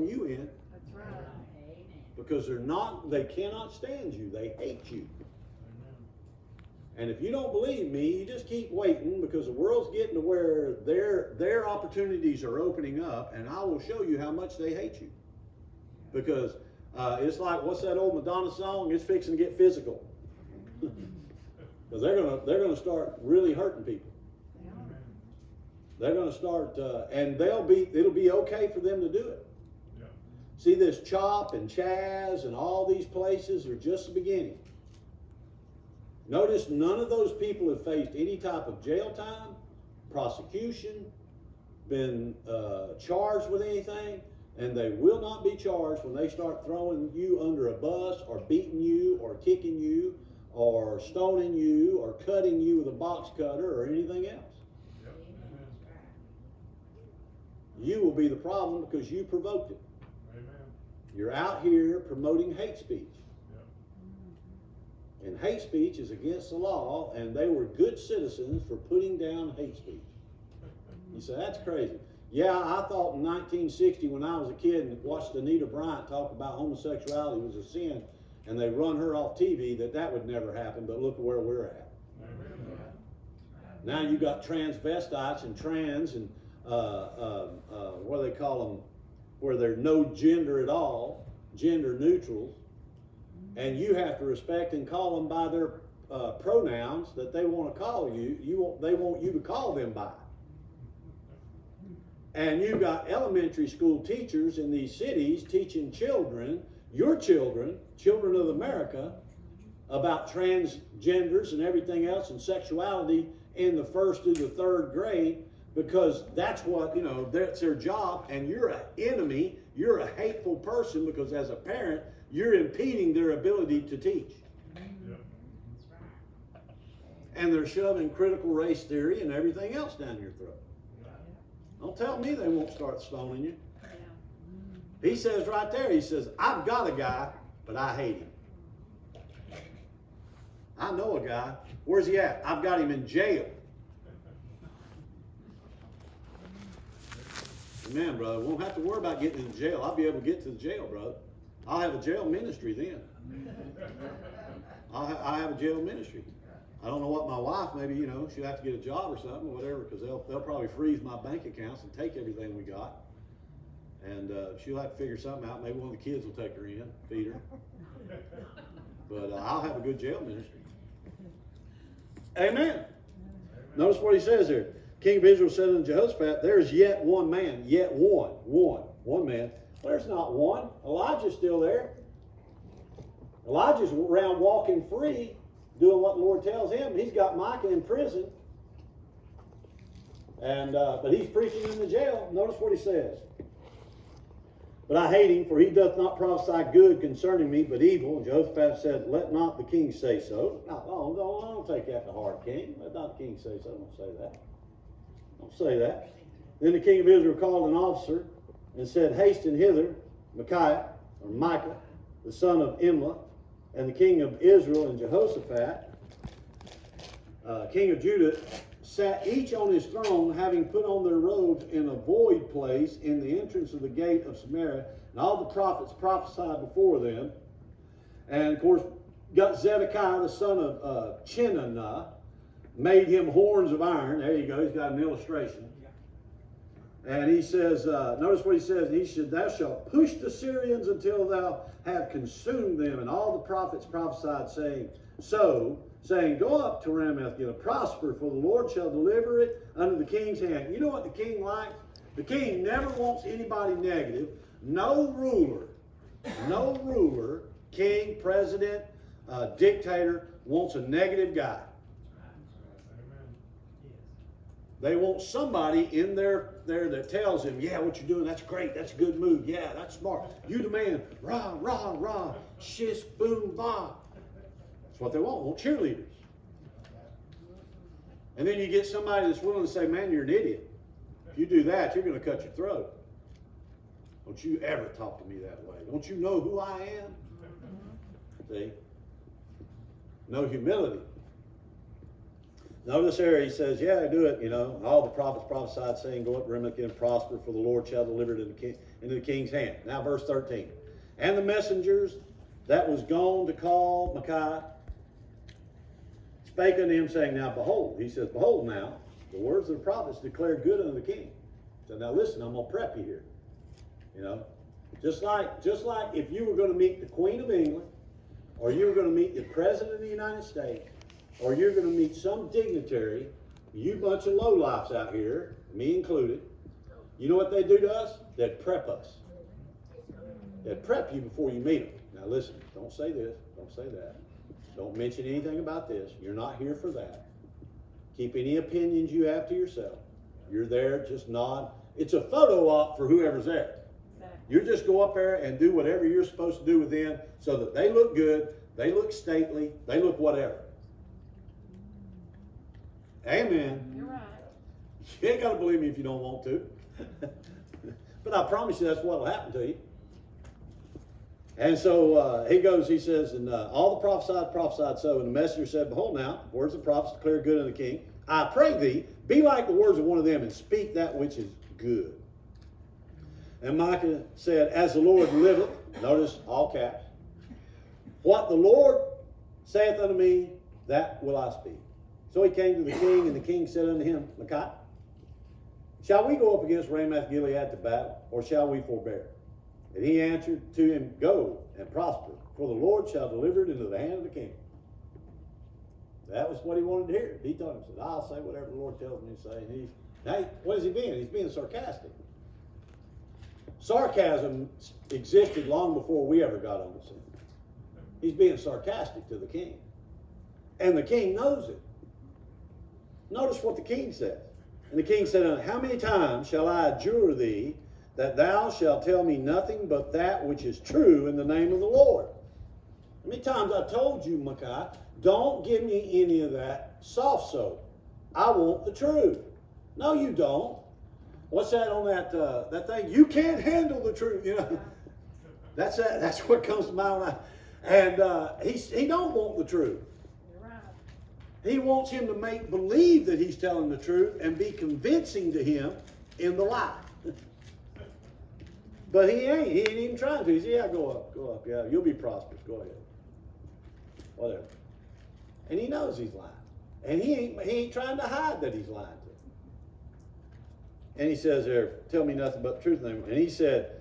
throwing you in. That's right. Because they cannot stand you. They hate you. And if you don't believe me, you just keep waiting, because the world's getting to where their opportunities are opening up, and I will show you how much they hate you. Because it's like, what's that old Madonna song? It's fixing to get physical. Because they're gonna start really hurting people. They're gonna start, and it'll be okay for them to do it. Yeah. See, this CHOP and Chaz and all these places are just the beginning. Notice none of those people have faced any type of jail time, prosecution, been charged with anything, and they will not be charged when they start throwing you under a bus, or beating you, or kicking you, or stoning you, or cutting you with a box cutter, or anything else. Yep. Amen. You will be the problem because you provoked it. Amen. You're out here promoting hate speech. Yep. And hate speech is against the law, and they were good citizens for putting down hate speech. You say, that's crazy. Yeah, I thought in 1960 when I was a kid and watched Anita Bryant talk about homosexuality was a sin, and they run her off TV, that would never happen, but look at where we're at. Amen. Now you got transvestites and trans and what do they call them, where they're no gender at all, gender neutrals, and you have to respect and call them by their pronouns that they want to call you. They want you to call them by. And you've got elementary school teachers in these cities teaching children, your children, children of America, about transgenders and everything else and sexuality in the 1st through the 3rd grade, because that's what, that's their job, and you're an enemy, you're a hateful person, because as a parent, you're impeding their ability to teach. Yep. And they're shoving critical race theory and everything else down your throat. Don't tell me they won't start stoning you. He says right there, he says, I've got a guy, but I hate him. I know a guy. Where's he at? I've got him in jail. Amen, brother. Won't have to worry about getting in jail. I'll be able to get to the jail, brother. I'll have a jail ministry then. I'll have a jail ministry. I don't know what my wife, maybe, she'll have to get a job or something, or whatever, because they'll probably freeze my bank accounts and take everything we got. And she'll have to figure something out. Maybe one of the kids will take her in, feed her. But I'll have a good jail ministry. Amen. Notice what he says here. King of Israel said unto Jehoshaphat, there's yet one man, yet one man. There's not one. Elijah's still there. Elijah's around walking free, doing what the Lord tells him. He's got Micah in prison. And but he's preaching in the jail. Notice what he says. But I hate him, for he doth not prophesy good concerning me, but evil. And Jehoshaphat said, let not the king say so. No, don't take that to heart, king. Let not the king say so. Don't say that. Don't say that. Then the king of Israel called an officer and said, hasten hither Micaiah, or Micah, the son of Imlah, and the king of Israel and Jehoshaphat, king of Judah, sat each on his throne, having put on their robes in a void place in the entrance of the gate of Samaria. And all the prophets prophesied before them. And of course, got Zedekiah, the son of Chenanah, made him horns of iron. There you go, he's got an illustration. And he says, notice what he says, he said, thou shalt push the Syrians until thou have consumed them. And all the prophets prophesied, saying, go up to Ramoth-Gilead, prosper, for the Lord shall deliver it under the king's hand. You know what the king likes? The king never wants anybody negative. No ruler, king, president, dictator, wants a negative guy. They want somebody in there that tells them, yeah, what you're doing, that's great, that's a good move, yeah, that's smart. You the man, rah, rah, rah, shish, boom, bah. That's what they want cheerleaders. And then you get somebody that's willing to say, man, you're an idiot. If you do that, you're going to cut your throat. Don't you ever talk to me that way. Don't you know who I am? See? No humility. Notice here he says, yeah, do it, all the prophets prophesied saying, go up Rimmon and prosper, for the Lord shall deliver it into the king's hand. Now verse 13. And the messengers that was gone to call Micaiah spake unto him, saying, now behold, he says, behold now, the words of the prophets declare good unto the king. So now listen, I'm going to prep you here. Just like if you were going to meet the Queen of England, or you were going to meet the President of the United States, or you're going to meet some dignitary, you bunch of lowlifes out here, me included, you know what they do to us? They'd prep us. They'd prep you before you meet them. Now listen, don't say this, don't say that. Don't mention anything about this. You're not here for that. Keep any opinions you have to yourself. You're there, just nod. It's a photo op for whoever's there. You just go up there and do whatever you're supposed to do with them so that they look good, they look stately, they look whatever. Amen. You're right. You ain't got to believe me if you don't want to. But I promise you that's what will happen to you. And so he goes, he says, and all the prophesied so, and the messenger said, behold now, words of prophets declare good unto the king. I pray thee, be like the words of one of them, and speak that which is good. And Micah said, as the Lord liveth, notice all caps, what the Lord saith unto me, that will I speak. So he came to the king, and the king said unto him, Micaiah, shall we go up against Ramoth Gilead to battle, or shall we forbear? And he answered to him, go and prosper, for the Lord shall deliver it into the hand of the king. That was what he wanted to hear. He told him, said, I'll say whatever the Lord tells me to say. And what is he being? He's being sarcastic. Sarcasm existed long before we ever got on the scene. He's being sarcastic to the king. And the king knows it. Notice what the king says. And the king said, how many times shall I adjure thee that thou shalt tell me nothing but that which is true in the name of the Lord? How many times I told you, Micaiah, don't give me any of that soft soap. I want the truth. No, you don't. What's that on that thing? You can't handle the truth. That's what comes to mind. And he don't want the truth. You're right. He wants him to make believe that he's telling the truth and be convincing to him in the lie. But he ain't even trying to. He said, yeah, go up. Yeah, you'll be prosperous. Go ahead. Whatever. And he knows he's lying. And he ain't trying to hide that he's lying to him. And he says there, tell me nothing but the truth. And he said,